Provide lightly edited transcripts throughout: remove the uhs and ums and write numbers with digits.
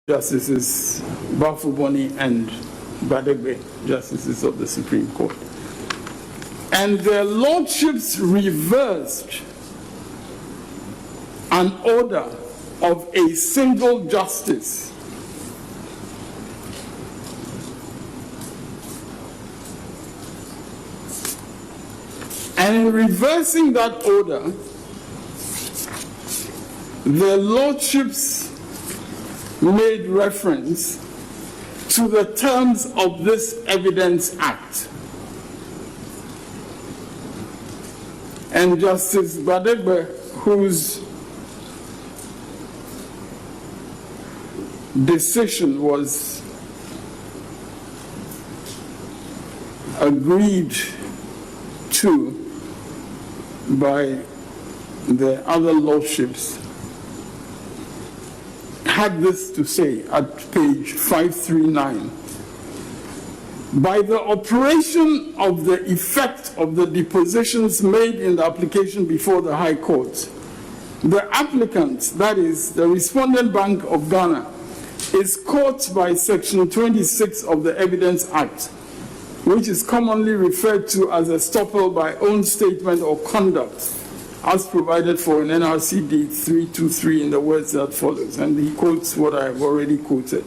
Justices Bafuboni and Badegbe, Justices of the Supreme Court. And their lordships reversed an order of a single justice and in reversing that order, their lordships made reference to the terms of this Evidence Act. And Justice Badegbe, whose decision was agreed to by the other lordships, had this to say at page 539. By the operation of the effect of the depositions made in the application before the High Court, the applicant, that is, the Respondent Bank of Ghana, is caught by Section 26 of the Evidence Act, which is commonly referred to as estoppel by own statement or conduct, as provided for in NRCD 323 in the words that follows. And he quotes what I have already quoted.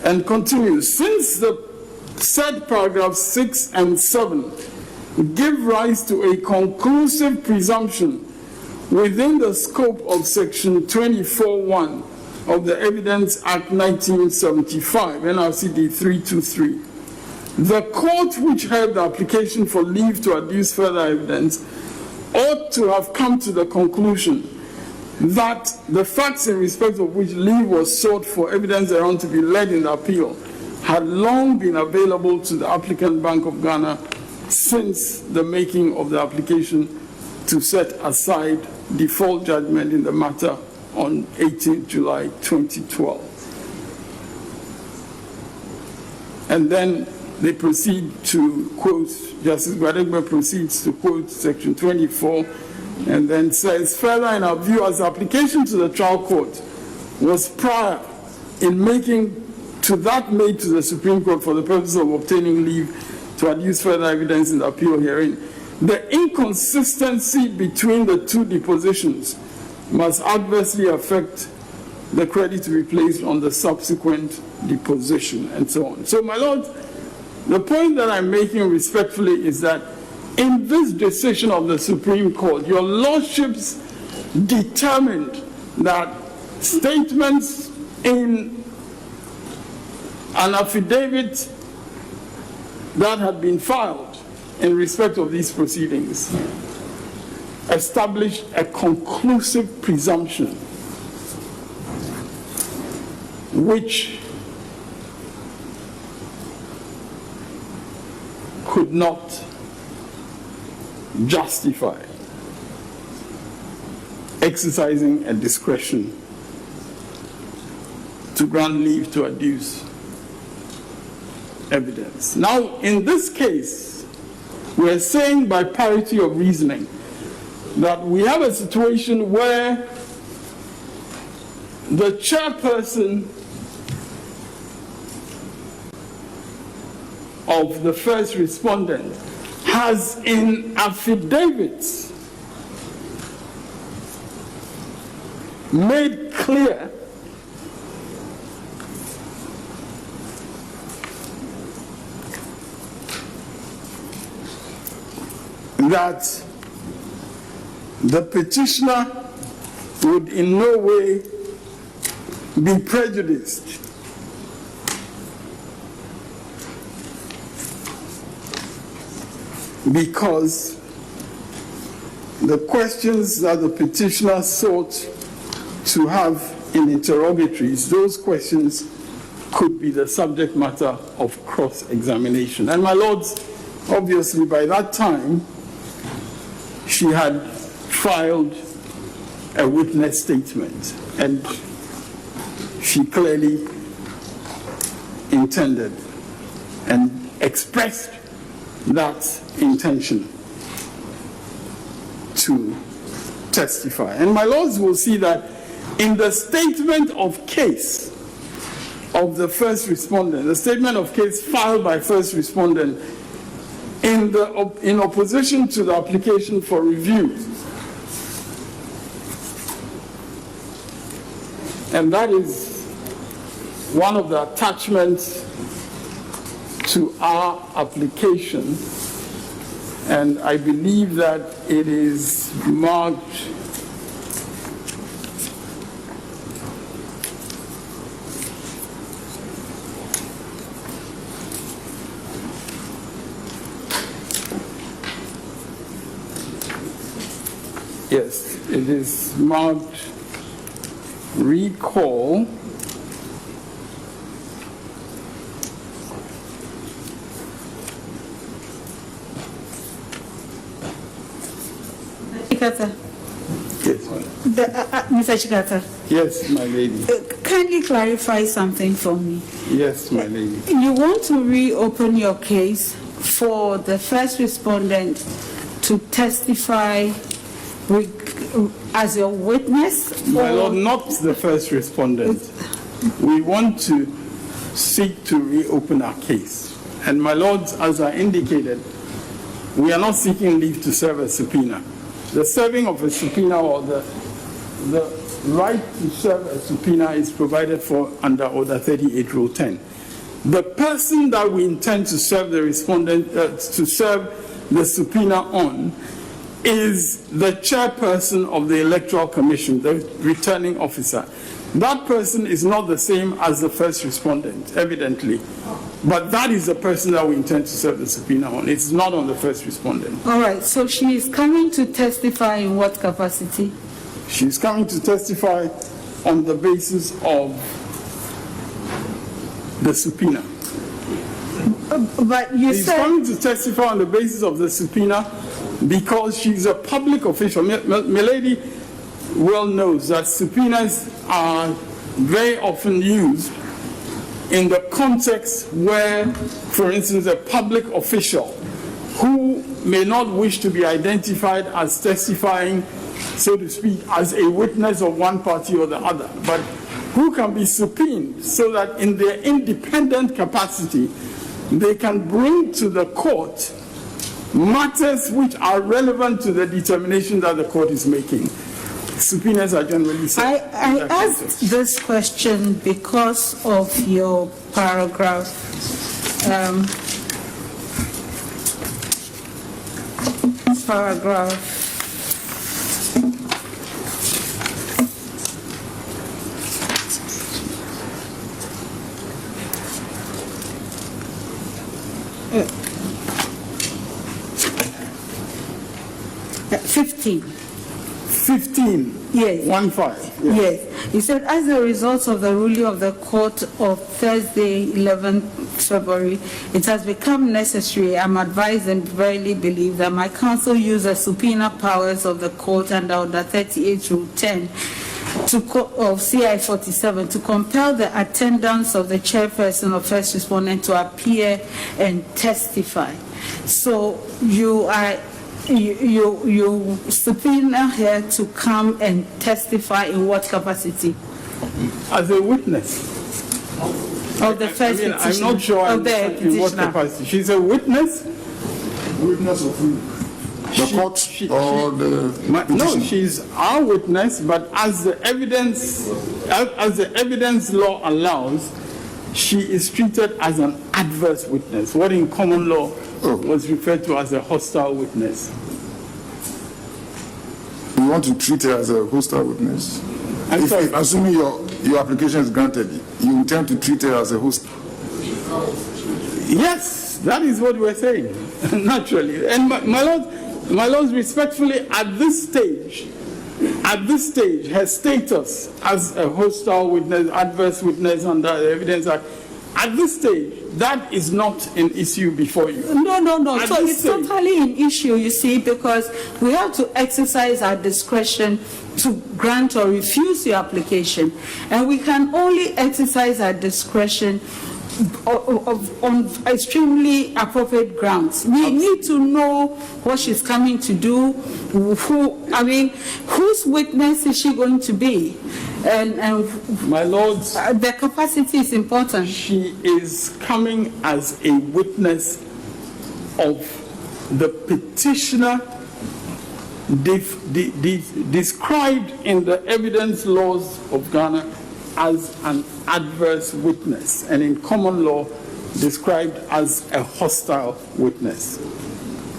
And continues, since the said paragraphs 6 and 7 give rise to a conclusive presumption within the scope of Section 24(1) of the Evidence Act 1975, NRCD 323, the court which heard the application for leave to adduce further evidence ought to have come to the conclusion that the facts in respect of which leave was sought for evidence thereon to be led in the appeal had long been available to the applicant Bank of Ghana since the making of the application to set aside default judgment in the matter on 18th July 2012. And then they proceed to quote, Justice Badegbe proceeds to quote Section 24 and then says, further, in our view, as the application to the trial court was prior in making to that made to the Supreme Court for the purpose of obtaining leave to adduce further evidence in the appeal hearing, the inconsistency between the two depositions must adversely affect the credit to be placed on the subsequent deposition, and so on. So, my Lord, the point that I'm making respectfully is that in this decision of the Supreme Court, your lordships determined that statements in an affidavit that had been filed in respect of these proceedings established a conclusive presumption which could not justify exercising a discretion to grant leave to adduce evidence. Now, in this case, we're saying by parity of reasoning that we have a situation where the chairperson of the first respondent has in affidavits made clear that the petitioner would in no way be prejudiced because the questions that the petitioner sought to have in interrogatories, those questions could be the subject matter of cross-examination. And my lords, obviously by that time, she had filed a witness statement, and she clearly intended and expressed that intention to testify. And my lords will see that in the statement of case of the first respondent, the statement of case filed by first respondent in opposition to the application for review. And that is one of the attachments to our application. And I believe that it is marked yes, it is marked recall Chikata. Yes, Mr. Chikata. yes, my lady. Kindly clarify something for me. Yes, my lady. You want to reopen your case for the first respondent to testify as your witness? My Lord, not the first respondent. We want to seek to reopen our case. And my Lords, as I indicated, we are not seeking leave to serve a subpoena. The serving of a subpoena or the right to serve a subpoena is provided for under Order 38, Rule 10. The person that we intend to serve the respondent, to serve the subpoena on, is the chairperson of the Electoral Commission, the returning officer. That person is not the same as the first respondent, evidently. But that is the person that we intend to serve the subpoena on. It's not on the first respondent. All right, so she is coming to testify in what capacity? She's coming to testify on the basis of the subpoena. But you She's said... coming to testify on the basis of the subpoena because she's a public official. Milady well knows that subpoenas are very often used in the context where, for instance, a public official who may not wish to be identified as testifying, so to speak, as a witness of one party or the other, but who can be subpoenaed so that in their independent capacity, they can bring to the court matters which are relevant to the determination that the court is making. Subpoenas are generally set. I asked this question because of your paragraph. Paragraph 15. 15. Yes. 1-5. Yes. Yes. He said, as a result of the ruling of the court of Thursday, 11th February, it has become necessary, I'm advised and verily believe that my counsel use the subpoena powers of the court under Order 38 Rule 10 of CI 47 to compel the attendance of the chairperson of first respondent to appear and testify. So you subpoena her to come and testify in what capacity? As a witness. Of the first petitioner. I'm not sure in what capacity. She's a witness. Witness of who? The court or the petitioner? No, she's our witness, but as the evidence law allows, she is treated as an adverse witness, what in common law was referred to as a hostile witness. You want to treat her as a hostile witness? If assuming your application is granted, you intend to treat her as a hostile? Yes, that is what we're saying, naturally. And my Lord, respectfully, at this stage, her status as a hostile witness, adverse witness under the Evidence Act, at this stage, that is not an issue before you. No. So it's totally an issue, you see, because we have to exercise our discretion to grant or refuse your application. And we can only exercise our discretion on extremely appropriate grounds. We need to know what she's coming to do, whose witness is she going to be? And My lords, the capacity is important. she is coming as a witness of the petitioner described in the evidence laws of Ghana as an adverse witness, and in common law described as a hostile witness.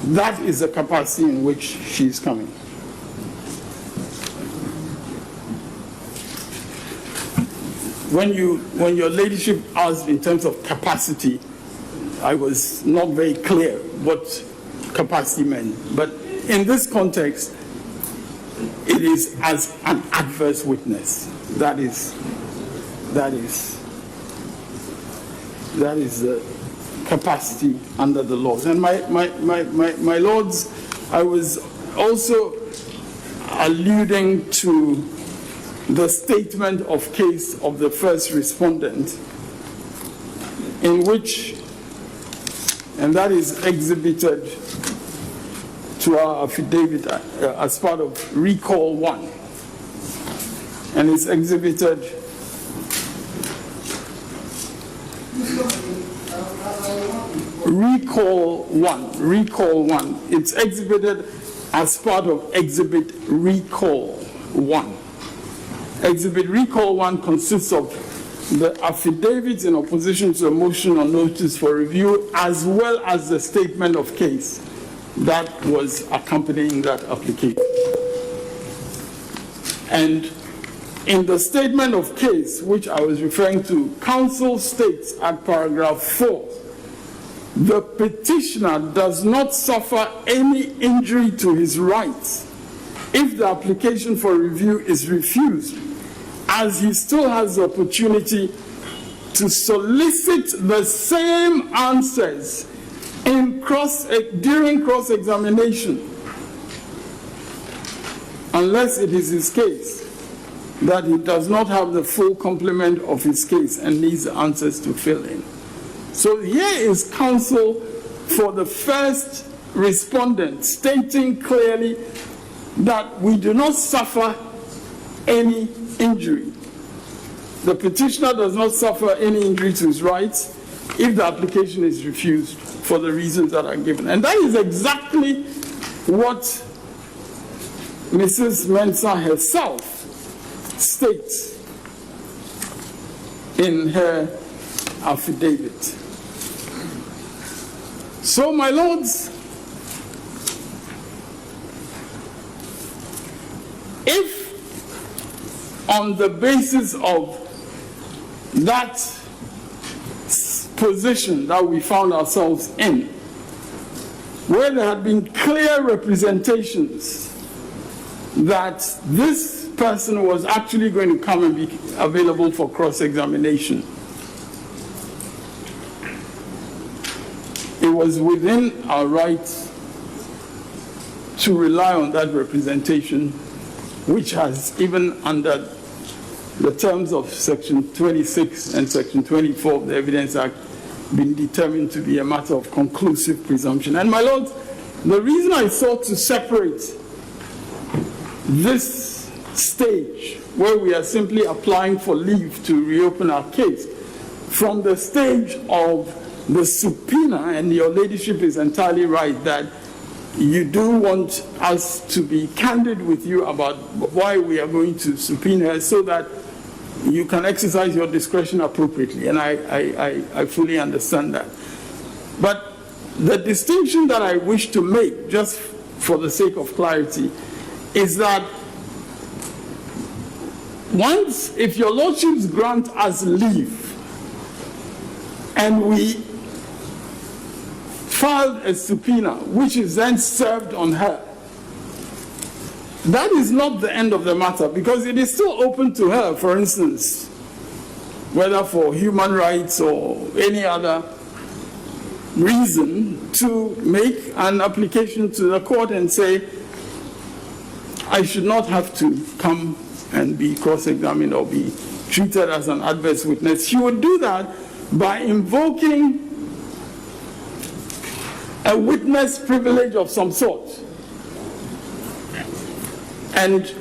That is the capacity in which she is coming. When your ladyship asked in terms of capacity, I was not very clear what capacity meant. But in this context, it is as an adverse witness. That is the capacity under the laws. And my lords, I was also alluding to the statement of case of the first respondent, in which, and that is exhibited to our affidavit as part of Recall 1, and it's exhibited Recall 1. It's exhibited as part of Exhibit Recall 1. Exhibit Recall 1 consists of the affidavits in opposition to a motion or notice for review, as well as the statement of case that was accompanying that application. And in the statement of case, which I was referring to, counsel states at paragraph 4, the petitioner does not suffer any injury to his rights if the application for review is refused, as he still has the opportunity to solicit the same answers during cross-examination, unless it is his case that he does not have the full complement of his case and needs the answers to fill in. So here is counsel for the first respondent stating clearly that we do not suffer any injury. The petitioner does not suffer any injury to his rights if the application is refused for the reasons that are given. And that is exactly what Mrs. Mensah herself states in her affidavit. So, my lords, if on the basis of that position that we found ourselves in, where there had been clear representations that this person was actually going to come and be available for cross-examination, it was within our rights to rely on that representation, which has, even under the terms of Section 26 and Section 24 of the Evidence Act, been determined to be a matter of conclusive presumption. And my lords, the reason I sought to separate this stage, where we are simply applying for leave to reopen our case, from the stage of the subpoena, and your ladyship is entirely right that you do want us to be candid with you about why we are going to subpoena her, so that you can exercise your discretion appropriately, and I fully understand that. But the distinction that I wish to make, just for the sake of clarity, is that once, if your lordships grant us leave, and we filed a subpoena, which is then served on her, that is not the end of the matter, because it is still open to her, for instance, whether for human rights or any other reason, to make an application to the court and say, I should not have to come and be cross-examined or be treated as an adverse witness. She would do that by invoking a witness privilege of some sort. And,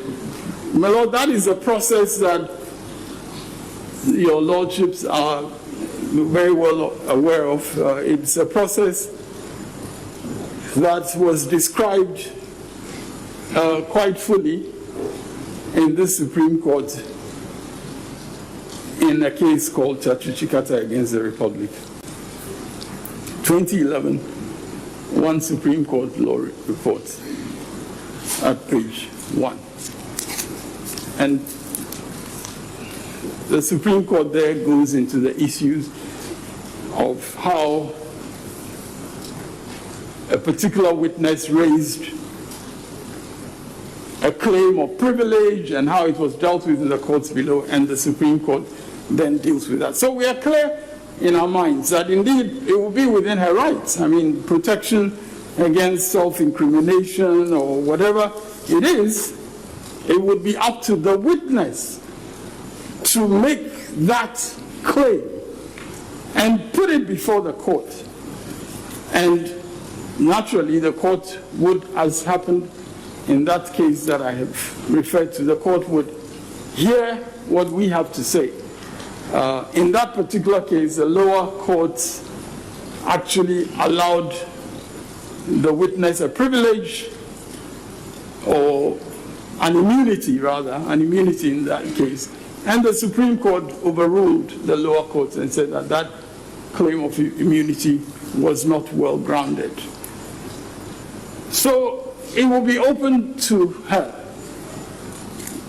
my lord, that is a process that your lordships are very well aware of. It's a process that was described quite fully in the Supreme Court in a case called Chachuchikata against the Republic. 2011, one Supreme Court law report at page 1. And the Supreme Court there goes into the issues of how a particular witness raised a claim of privilege and how it was dealt with in the courts below, and the Supreme Court then deals with that. So we are clear in our minds that indeed it will be within her rights. I mean, protection against self-incrimination or whatever it is, it would be up to the witness to make that claim and put it before the court. And naturally, the court would, as happened in that case that I have referred to, the court would hear what we have to say. In that particular case, the lower courts actually allowed the witness a privilege, or an immunity rather, an immunity in that case. And the Supreme Court overruled the lower courts and said that that claim of immunity was not well grounded. So it will be open to her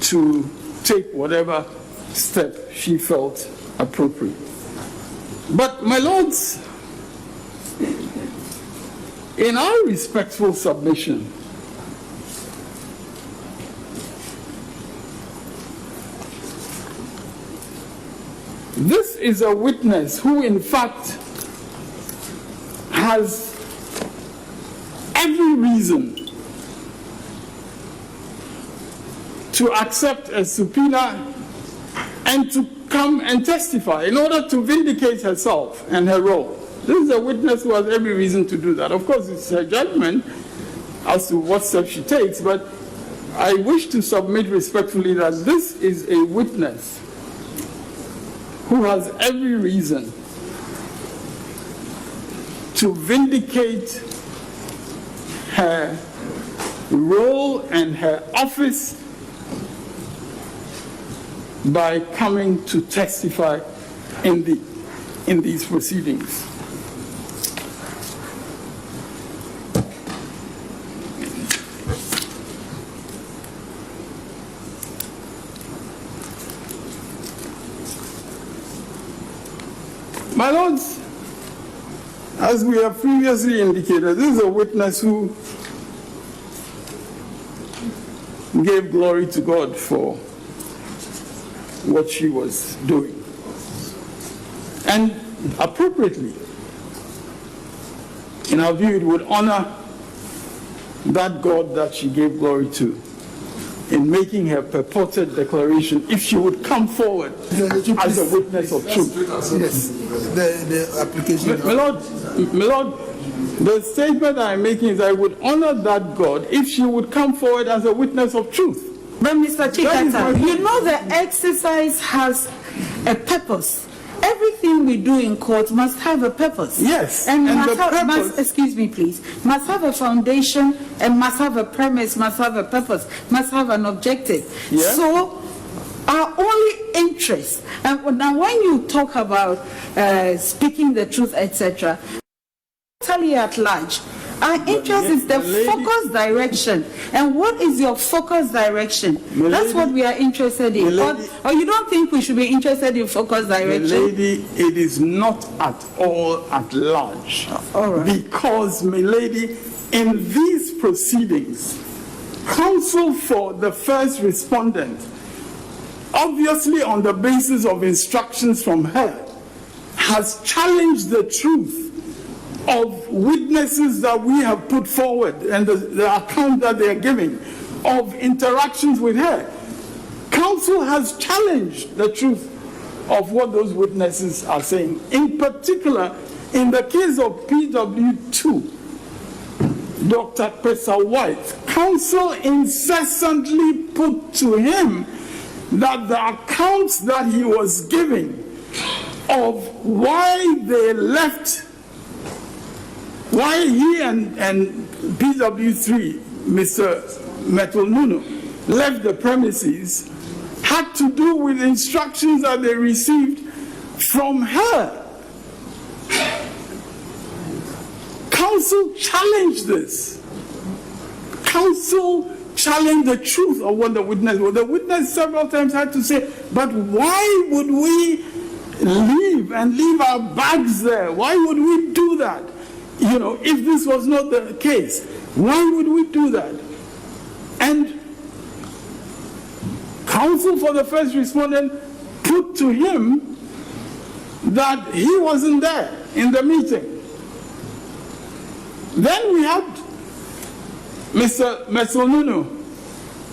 to take whatever step she felt appropriate. But my lords, in our respectful submission, this is a witness who in fact has every reason to accept a subpoena and to come and testify in order to vindicate herself and her role. This is a witness who has every reason to do that. Of course, it's her judgment as to what steps she takes, but I wish to submit respectfully that this is a witness who has every reason to vindicate her role and her office by coming to testify in these proceedings. My lords, as we have previously indicated, this is a witness who gave glory to God for what she was doing. And appropriately, in our view, it would honor that God that she gave glory to in making her purported declaration, if she would come forward as a witness of truth. Yes, the application. My Lord, the statement I'm making is I would honor that God if she would come forward as a witness of truth. But Mr. Chikata, you know the exercise has a purpose. Everything we do in court must have a purpose. Yes, and excuse me please, must have a foundation and must have a premise, must have a purpose, must have an objective. Yeah. So our only interest, and now when you talk about speaking the truth, etc., totally at large, our interest is the focus direction. And what is your focus direction? That's what we are interested in. Or you don't think we should be interested in focus direction? Milady, it is not at all at large. All right. Because, milady, in these proceedings, counsel for the first respondent, obviously on the basis of instructions from her, has challenged the truth of witnesses that we have put forward and the account that they are giving of interactions with her. Counsel has challenged the truth of what those witnesses are saying. In particular, in the case of PW2, Dr. Pesa White, counsel incessantly put to him that the accounts that he was giving of why they left, why he and PW3, Mr. Metal-Nuno, left the premises, had to do with instructions that they received from her. Counsel challenged this. Counsel challenged the truth of what the witness was. The witness several times had to say, but why would we leave our bags there? Why would we do that? You know, if this was not the case, why would we do that? And counsel for the first respondent put to him that he wasn't there in the meeting. Then we had Mr. Metal-Nuno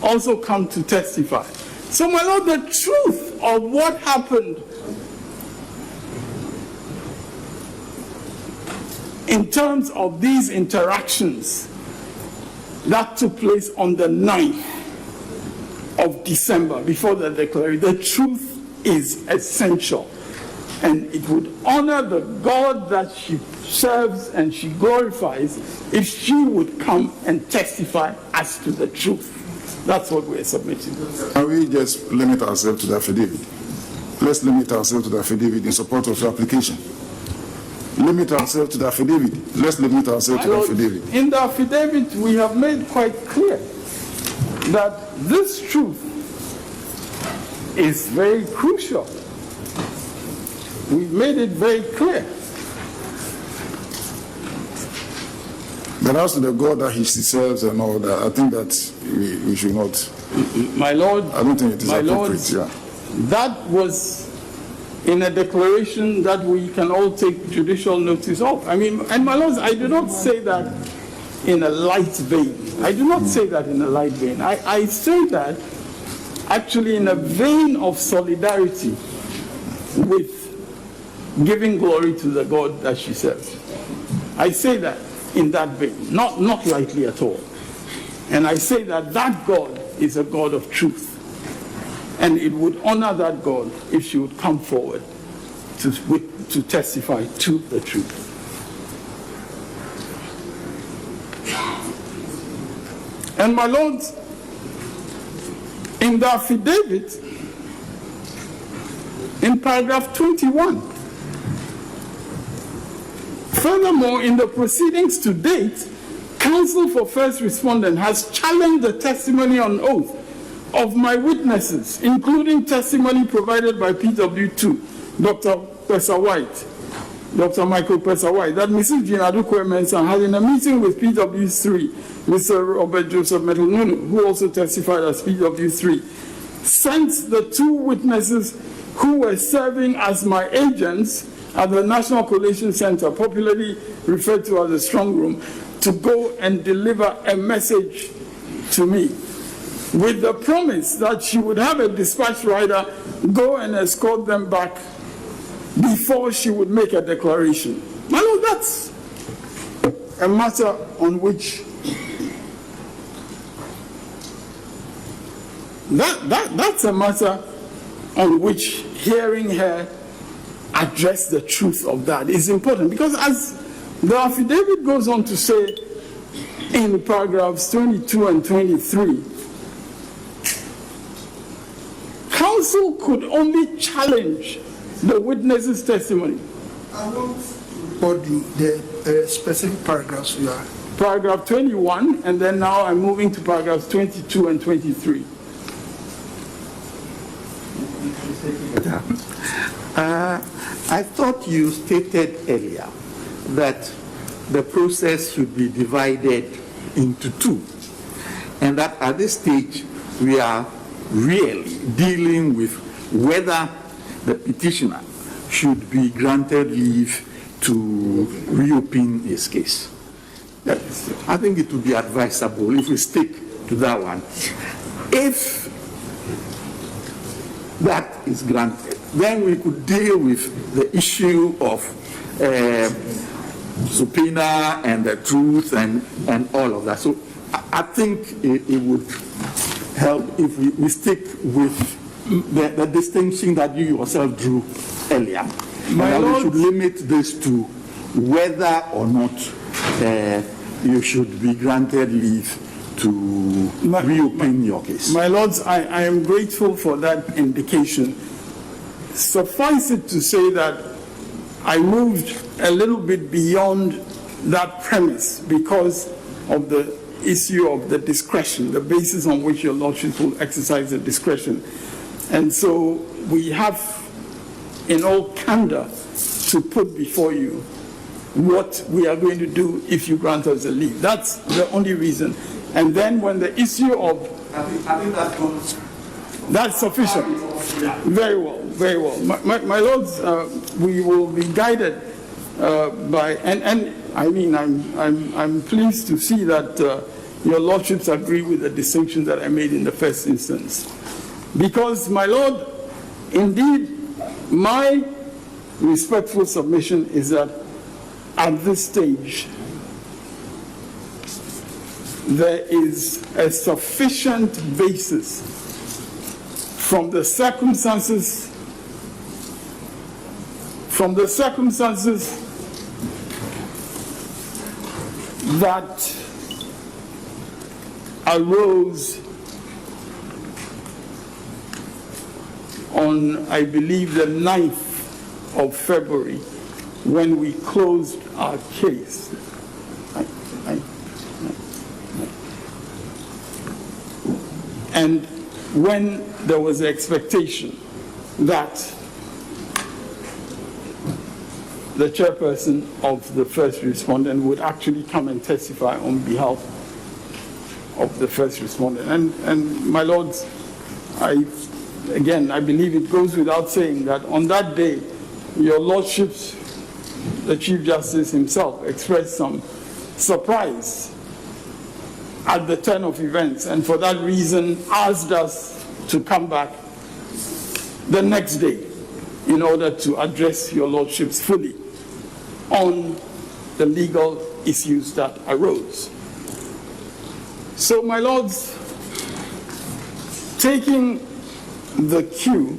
also come to testify. So, my Lord, the truth of what happened in terms of these interactions that took place on the 9th of December before the declaration, the truth is essential. And it would honor the God that she serves and she glorifies if she would come and testify as to the truth. That's what we're submitting. Can we just limit ourselves to the affidavit? Let's limit ourselves to the affidavit in support of your application. Limit ourselves to the affidavit. Let's limit ourselves to the affidavit. In the affidavit, we have made quite clear that this truth is very crucial. We've made it very clear. But as to the God that he serves and all that, I think that we should not. My Lord, I don't think it is appropriate. Lord, that was in a declaration that we can all take judicial notice of. I mean, and my Lord, I do not say that in a light vein. I do not say that in a light vein. I say that actually in a vein of solidarity with giving glory to the God that she serves. I say that in that vein, not lightly at all. And I say that that God is a God of truth. And it would honor that God if she would come forward to testify to the truth. And my lords, in the affidavit, in paragraph 21, furthermore, in the proceedings to date, counsel for first respondent has challenged the testimony on oath of my witnesses, including testimony provided by PW2, Dr. Pesa White, Dr. Michael Pesa White, that Mrs. Jinadu Mensah had in a meeting with PW3, Mr. Robert Joseph Metal-Nuno, who also testified as PW3, sent the two witnesses who were serving as my agents at the National Collation Center, popularly referred to as the Strong Room, to go and deliver a message to me, with the promise that she would have a dispatch rider go and escort them back before she would make a declaration. I know that's a matter on which that's a matter on which hearing her address the truth of that is important, because as the affidavit goes on to say in paragraphs 22 and 23, counsel could only challenge the witness's testimony. I want the specific paragraphs you are. Paragraph 21, and then now I'm moving to paragraphs 22 and 23. I thought you stated earlier that the process should be divided into two, and that at this stage we are really dealing with whether the petitioner should be granted leave to reopen his case. I think it would be advisable if we stick to that one. If that is granted, then we could deal with the issue of subpoena and the truth and all of that. So I think it would help if we stick with the distinction that you yourself drew earlier. My and that Lord, we should limit this to whether or not you should be granted leave to reopen your case. My lords, I am grateful for that indication. Suffice it to say that I moved a little bit beyond that premise because of the issue of the discretion, the basis on which your lordship will exercise the discretion. And so we have, in all candor, to put before you what we are going to do if you grant us a leave. That's the only reason. And then when the issue of... I think that's sufficient. Very well, very well. My lords, we will be guided by... And I mean, I'm pleased to see that your lordships agree with the distinction that I made in the first instance. Because, my lord, indeed, my respectful submission is that at this stage, there is a sufficient basis from the circumstances that arose on, I believe, the 9th of February when we closed our case. And when there was the expectation that the chairperson of the first respondent would actually come and testify on behalf of the first respondent. And my lords, I believe it goes without saying that on that day, your lordships, the Chief Justice himself, expressed some surprise at the turn of events, and for that reason asked us to come back the next day in order to address your lordships fully on the legal issues that arose. So, my lords, taking the cue,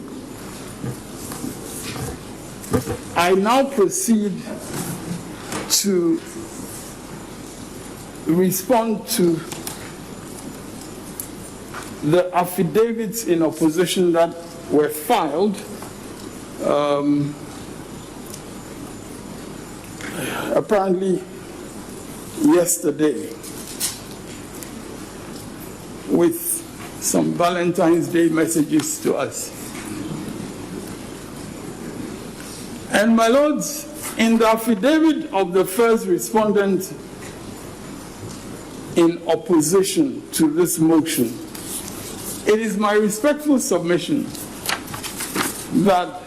I now proceed to respond to the affidavits in opposition that were filed apparently yesterday with some Valentine's Day messages to us. And my lords, in the affidavit of the first respondent in opposition to this motion, it is my respectful submission that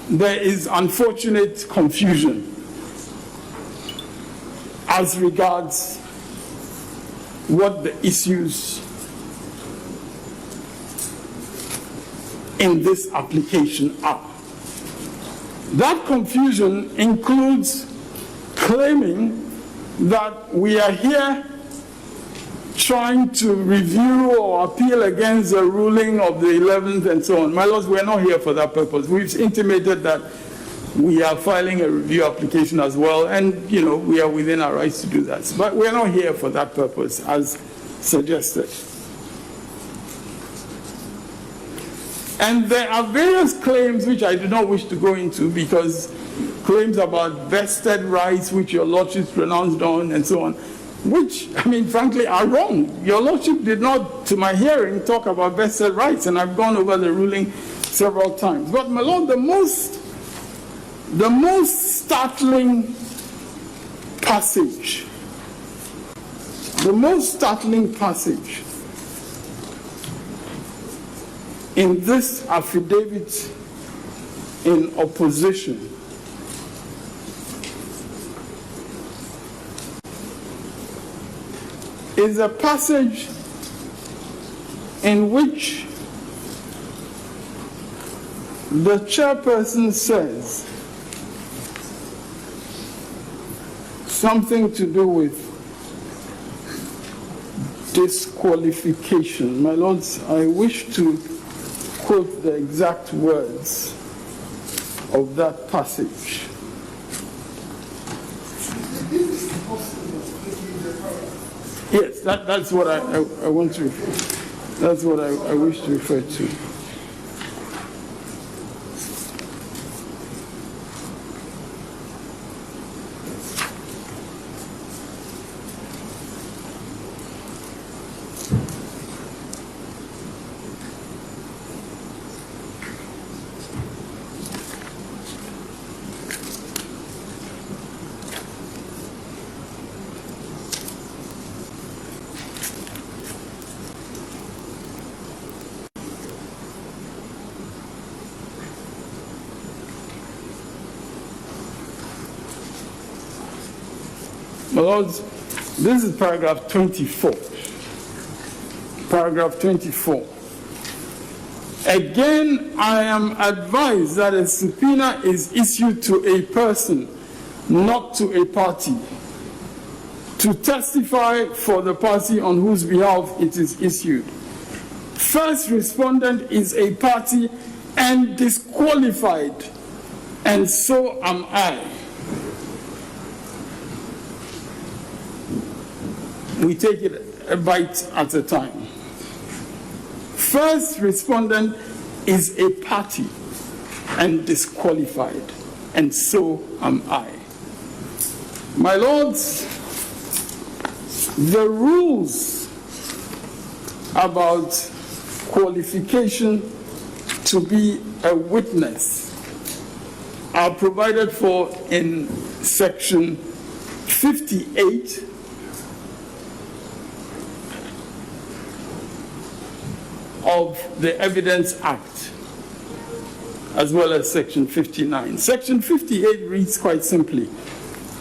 there is unfortunate confusion as regards what the issues in this application are. That confusion includes claiming that we are here trying to review or appeal against the ruling of the 11th and so on. My lords, we are not here for that purpose. We've intimated that we are filing a review application as well, and we are within our rights to do that. But we are not here for that purpose, as suggested. And there are various claims which I do not wish to go into, because claims about vested rights which your lordships pronounced on and so on, which, frankly, are wrong. Your lordship did not, to my hearing, talk about vested rights, and I've gone over the ruling several times. But, my lord, the most startling passage in this affidavit in opposition is a passage in which the chairperson says something to do with disqualification. My lords, I wish to quote the exact words of that passage. Yes, that's what I want to refer. That's what I wish to refer to. My lords, this is paragraph 24. Paragraph 24. Again, I am advised that a subpoena is issued to a person, not to a party, to testify for the party on whose behalf it is issued. First respondent is a party and disqualified, and so am I. We take it a bite at a time. First respondent is a party and disqualified, and so am I. My lords, the rules about qualification to be a witness are provided for in section 58 of the Evidence Act, as well as section 59. Section 58 reads quite simply,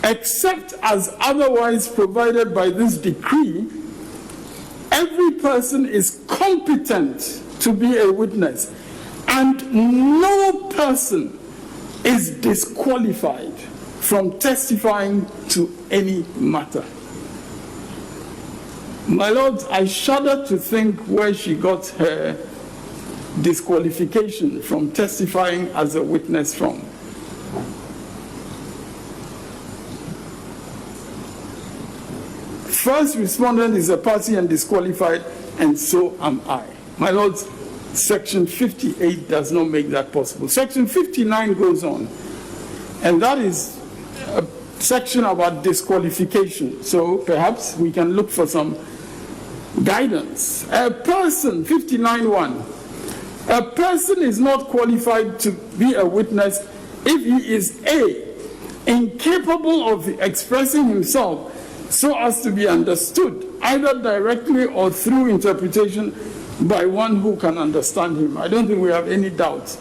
except as otherwise provided by this decree, every person is competent to be a witness, and no person is disqualified from testifying to any matter. My lords, I shudder to think where she got her disqualification from testifying as a witness from. First respondent is a party and disqualified, and so am I. My lords, section 58 does not make that possible. Section 59 goes on, and that is a section about disqualification. So perhaps we can look for some guidance. A person, 59.1, a person is not qualified to be a witness if he is A, incapable of expressing himself so as to be understood, either directly or through interpretation by one who can understand him. I don't think we have any doubt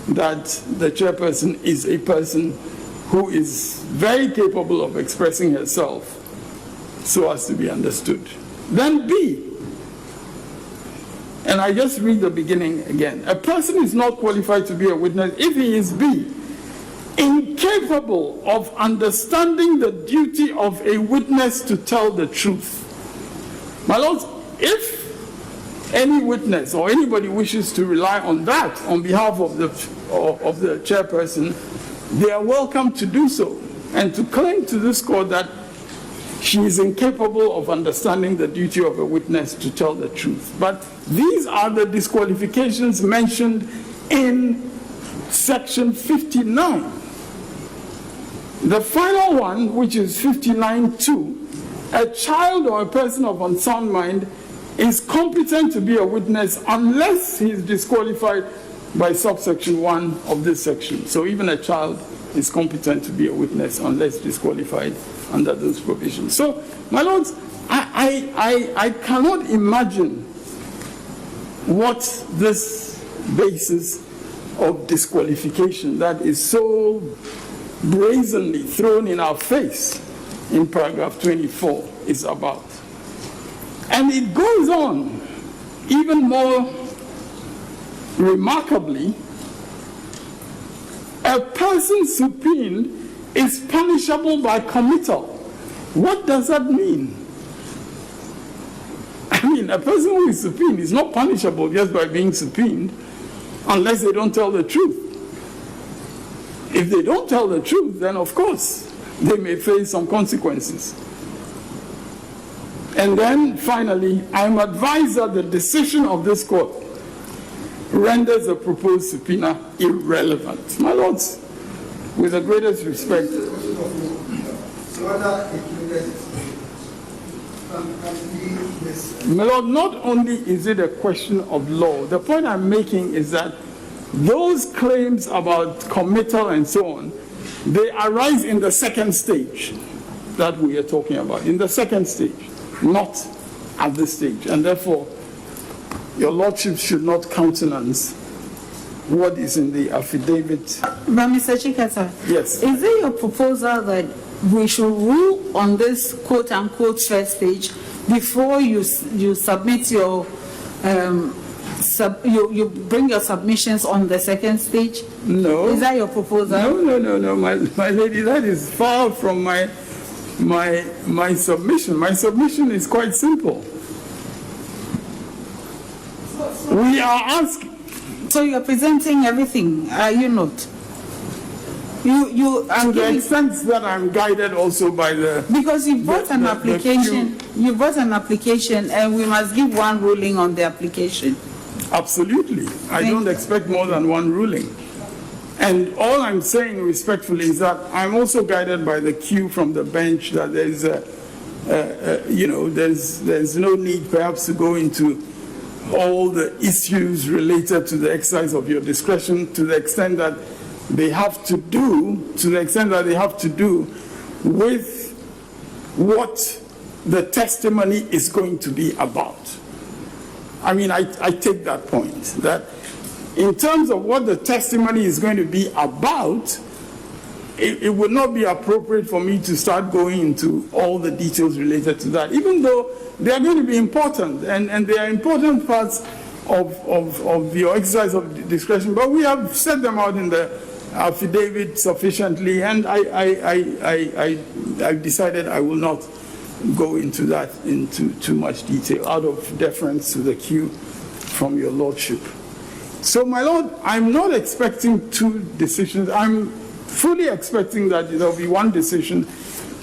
that the chairperson is a person who is very capable of expressing herself so as to be understood. Then B, and I just read the beginning again. A person is not qualified to be a witness if he is B, incapable of understanding the duty of a witness to tell the truth. My lords, if any witness or anybody wishes to rely on that on behalf of the chairperson, they are welcome to do so and to claim to this court that she is incapable of understanding the duty of a witness to tell the truth. But these are the disqualifications mentioned in section 59. The final one, which is 59.2, a child or a person of unsound mind is competent to be a witness unless he is disqualified by subsection 1 of this section. So even a child is competent to be a witness unless disqualified under those provisions. So, my lords, I cannot imagine what this basis of disqualification that is so brazenly thrown in our face in paragraph 24 is about. And it goes on even more remarkably. A person subpoenaed is punishable by committal. What does that mean? I subpoenaed, a person who is subpoenaed is not punishable just by being subpoenaed unless they don't tell the truth. If they don't tell the truth, then of course they may face some consequences. And then finally, I'm advised that the decision of this court renders the proposed subpoena irrelevant. My lords, with the greatest respect, my lord, not only is it a question of law, the point I'm making is that those claims about committal and so on, they arise in the second stage that we are talking about, in the second stage, not at this stage. And therefore, your lordship should not countenance what is in the affidavit. But Mr. Chikata, yes, is it your proposal that we should rule on this quote-unquote first stage before you submit your you bring your submissions on the second stage? No. Is that your proposal? No, my lady, that is far from my submission. My submission is quite simple. We are asking. So you are presenting everything, are you not? You are to the extent that I'm guided also by the... Because you brought an application, and we must give one ruling on the application. Absolutely. I don't expect more than one ruling. And all I'm saying respectfully is that I'm also guided by the cue from the bench that there's there's no need perhaps to go into all the issues related to the exercise of your discretion to the extent that they have to do, with what the testimony is going to be about. I mean, I take that point, that in terms of what the testimony is going to be about, it would not be appropriate for me to start going into all the details related to that, even though they are going to be important, and they are important parts of your exercise of discretion, but we have set them out in the affidavit sufficiently, and I've decided I will not go into that into too much detail out of deference to the cue from your lordship. So, my lord, I'm not expecting two decisions. I'm fully expecting that there will be one decision,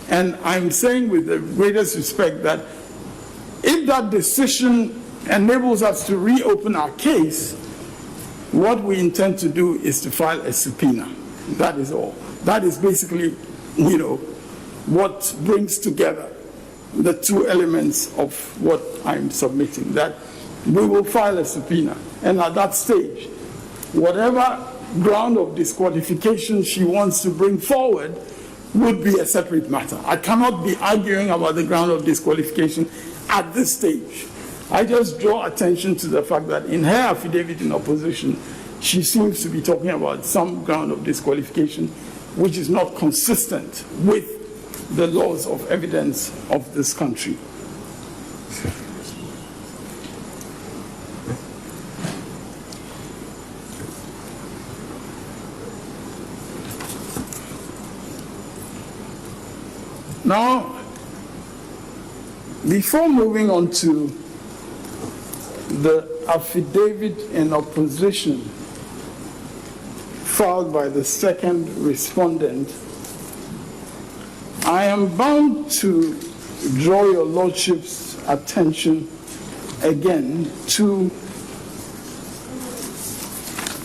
and I'm saying with the greatest respect that if that decision enables us to reopen our case, what we intend to do is to file a subpoena. That is all. That is basically, what brings together the two elements of what I'm submitting, that we will file a subpoena. And at that stage, whatever ground of disqualification she wants to bring forward would be a separate matter. I cannot be arguing about the ground of disqualification at this stage. I just draw attention to the fact that in her affidavit in opposition, she seems to be talking about some ground of disqualification which is not consistent with the laws of evidence of this country. Now, before moving on to the affidavit in opposition filed by the second respondent, I am bound to draw your lordship's attention again to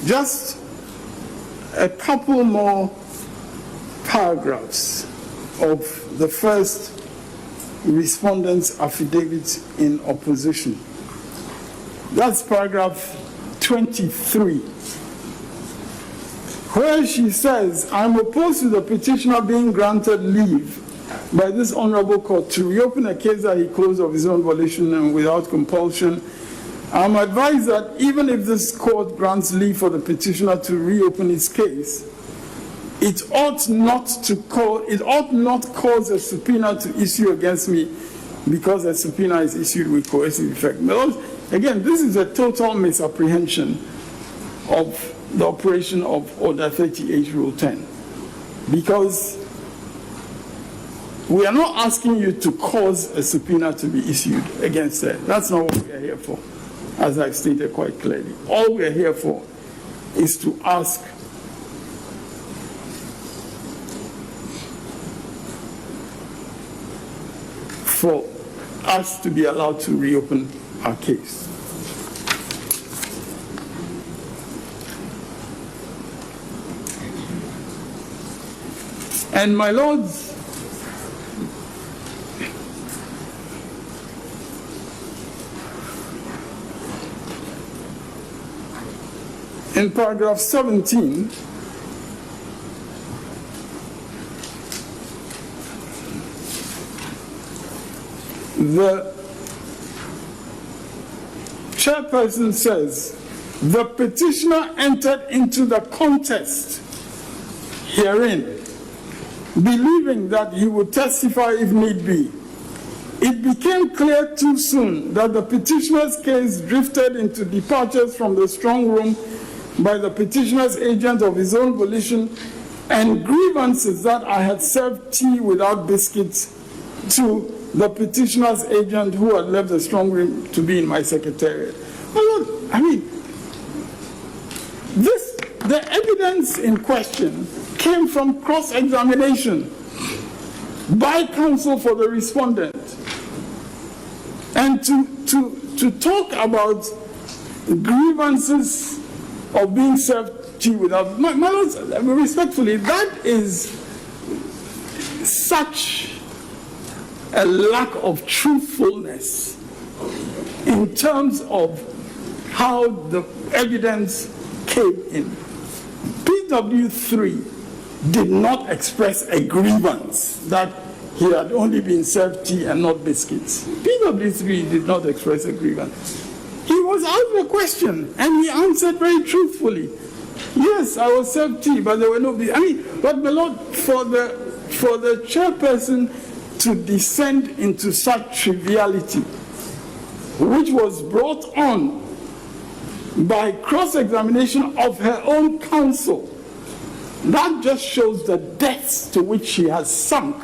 just a couple more paragraphs of the first respondent's affidavit in opposition. That's paragraph 23, where she says, I'm opposed to the petitioner being granted leave by this honorable court to reopen a case that he closed of his own volition and without compulsion. I'm advised that even if this court grants leave for the petitioner to reopen his case, it ought not cause a subpoena to issue against me because a subpoena is issued with coercive effect. Again, this is a total misapprehension of the operation of Order 38 Rule 10, because We are not asking you to cause a subpoena to be issued against her. That's not what we are here for, as I've stated quite clearly. All we are here for is to ask for us to be allowed to reopen our case. And my lords, in paragraph 17, the chairperson says, the petitioner entered into the contest herein, believing that he would testify if need be. It became clear too soon that the petitioner's case drifted into departures from the strong room by the petitioner's agent of his own volition, and grievances that I had served tea without biscuits to the petitioner's agent who had left the strong room to be in my secretariat. Well, look, I mean, the evidence in question came from cross-examination by counsel for the respondent. And to talk about grievances of being served tea without, my lords, respectfully, that is such a lack of truthfulness in terms of how the evidence came in. PW3 did not express a grievance that he had only been served tea and not biscuits. PW3 did not express a grievance. He was asked a question and he answered very truthfully. Yes, I was served tea, but there were no. I mean, but my lord, for the chairperson to descend into such triviality, which was brought on by cross-examination of her own counsel, that just shows the depths to which she has sunk